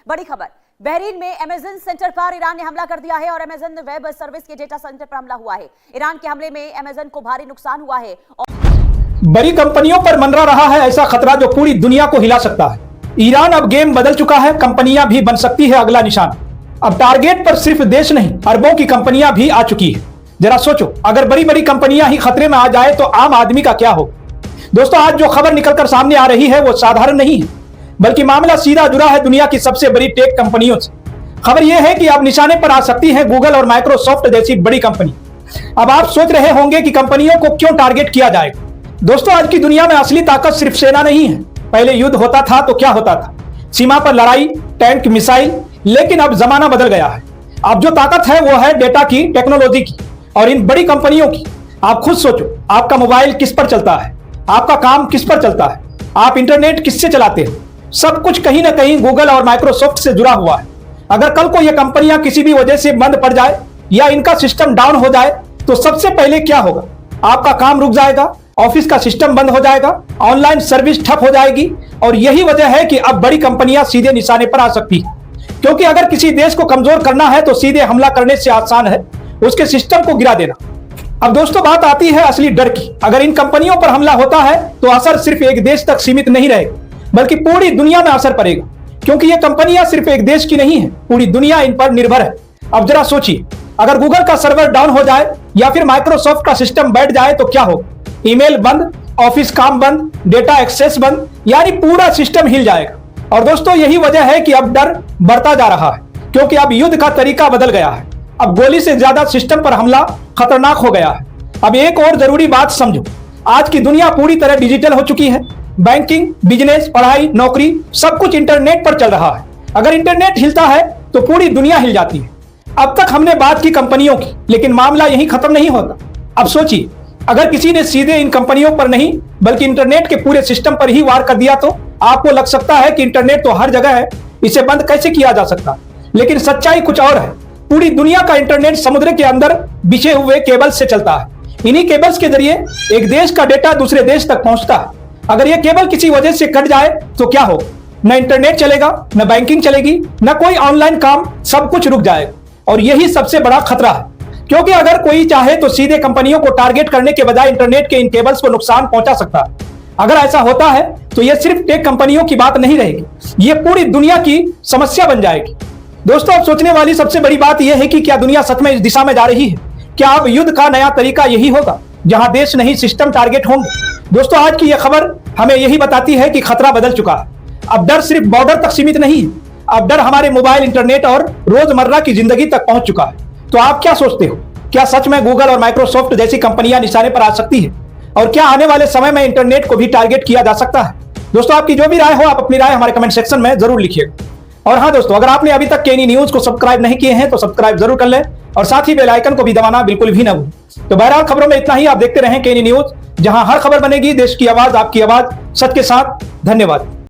बड़ी खबर, बहरीन में अमेज़न सेंटर पर ईरान ने हमला कर दिया है और अमेज़न वेब सर्विस के डेटा सेंटर पर हमला हुआ है। ईरान के हमले में अमेज़न को भारी नुकसान हुआ है बड़ी कंपनियों पर मंडरा रहा है ऐसा खतरा जो पूरी दुनिया को हिला सकता है। ईरान अब गेम बदल चुका है, कंपनियां भी बन सकती है अगला निशान। अब टारगेट पर सिर्फ देश नहीं, अरबों की कंपनियां भी आ चुकी है। जरा सोचो, अगर बड़ी बड़ी कंपनियां ही खतरे में आ जाए तो आम आदमी का क्या हो। दोस्तों, आज जो खबर निकलकर सामने आ रही है वो साधारण नहीं है, बल्कि मामला सीधा जुड़ा है दुनिया की सबसे बड़ी टेक कंपनियों से। खबर यह है कि अब निशाने पर आ सकती है गूगल और माइक्रोसॉफ्ट जैसी बड़ी कंपनी। अब आप सोच रहे होंगे कि कंपनियों को क्यों टारगेट किया जाएगा। दोस्तों, आज की दुनिया में असली ताकत सिर्फ सेना नहीं है। पहले युद्ध होता था तो क्या होता था, सीमा पर लड़ाई, टैंक, मिसाइल। लेकिन अब जमाना बदल गया है। अब जो ताकत है वो है डेटा की, टेक्नोलॉजी की और इन बड़ी कंपनियों की। आप खुद सोचो, आपका मोबाइल किस पर चलता है, आपका काम किस पर चलता है, आप इंटरनेट किससे चलाते हो। सब कुछ कहीं ना कहीं गूगल और माइक्रोसॉफ्ट से जुड़ा हुआ है। अगर कल को ये कंपनियां किसी भी वजह से बंद पड़ जाए या इनका सिस्टम डाउन हो जाए तो सबसे पहले क्या होगा, आपका काम रुक जाएगा, ऑफिस का सिस्टम बंद हो जाएगा, ऑनलाइन सर्विस ठप हो जाएगी। और यही वजह है कि अब बड़ी कंपनियां सीधे निशाने पर आ सकती है, क्योंकि अगर किसी देश को कमजोर करना है तो सीधे हमला करने से आसान है उसके सिस्टम को गिरा देना। अब दोस्तों, बात आती है असली डर की। अगर इन कंपनियों पर हमला होता है तो असर सिर्फ एक देश तक सीमित नहीं रहेगा, बल्कि पूरी दुनिया में असर पड़ेगा, क्योंकि ये कंपनियां सिर्फ एक देश की नहीं है, पूरी दुनिया इन पर निर्भर है। अब जरा सोचिए, अगर गूगल का सर्वर डाउन हो जाए या फिर माइक्रोसॉफ्ट का सिस्टम बैठ जाए तो क्या होगा। ईमेल बंद, ऑफिस काम बंद, डेटा एक्सेस बंद, यानी पूरा सिस्टम हिल जाएगा। और दोस्तों, यही वजह है कि अब डर बढ़ता जा रहा है, क्योंकि अब युद्ध का तरीका बदल गया है। अब गोली से ज्यादा सिस्टम पर हमला खतरनाक हो गया है। अब एक और जरूरी बात समझो, आज की दुनिया पूरी तरह डिजिटल हो चुकी है। बैंकिंग, बिजनेस, पढ़ाई, नौकरी, सब कुछ इंटरनेट पर चल रहा है। अगर इंटरनेट हिलता है तो पूरी दुनिया हिल जाती है। अब तक हमने बात की कंपनियों की, लेकिन मामला यहीं खत्म नहीं होता। अब सोचिए, अगर किसी ने सीधे इन कंपनियों पर नहीं बल्कि इंटरनेट के पूरे सिस्टम पर ही वार कर दिया तो आपको लग सकता है कि इंटरनेट तो हर जगह है, इसे बंद कैसे किया जा सकता। लेकिन सच्चाई कुछ और है। पूरी दुनिया का इंटरनेट समुद्र के अंदर बिछे हुए केबल से चलता है। इन्हीं केबल्स के जरिए एक देश का डेटा दूसरे देश तक पहुंचता है। अगर यह केबल किसी वजह से कट जाए तो क्या हो, न इंटरनेट चलेगा, न बैंकिंग चलेगी, न कोई ऑनलाइन काम, सब कुछ रुक जाएगा। और यही सबसे बड़ा खतरा है, क्योंकि अगर कोई चाहे तो सीधे कंपनियों को टारगेट करने के बजाय इंटरनेट के इन केबल्स को नुकसान पहुंचा सकता है। अगर ऐसा होता है तो यह सिर्फ टेक कंपनियों की बात नहीं रहेगी, यह पूरी दुनिया की समस्या बन जाएगी। दोस्तों, अब सोचने वाली सबसे बड़ी बात यह है कि क्या दुनिया सच में इस दिशा में जा रही है। क्या अब युद्ध का नया तरीका यही होगा, जहां देश नहीं सिस्टम टारगेट होंगे। दोस्तों, आज की यह खबर हमें यही बताती है कि खतरा बदल चुका है। अब डर सिर्फ बॉर्डर तक सीमित नहीं है, अब डर हमारे मोबाइल, इंटरनेट और रोजमर्रा की जिंदगी तक पहुंच चुका है। तो आप क्या सोचते हो, क्या सच में गूगल और माइक्रोसॉफ्ट जैसी कंपनियां निशाने पर आ सकती है, और क्या आने वाले समय में इंटरनेट को भी टारगेट किया जा सकता है। दोस्तों, आपकी जो भी राय हो, आप अपनी राय हमारे कमेंट सेक्शन में जरूर लिखिएगा। और हाँ दोस्तों, अगर आपने अभी तक केनी न्यूज को सब्सक्राइब नहीं किए हैं तो सब्सक्राइब जरूर कर लें और साथ ही बेल आइकन को भी दबाना बिल्कुल भी ना भूलें। तो बहरहाल, खबरों में इतना ही। आप देखते रहें केनी न्यूज, जहां हर खबर बनेगी देश की आवाज, आपकी आवाज, सच के साथ। धन्यवाद।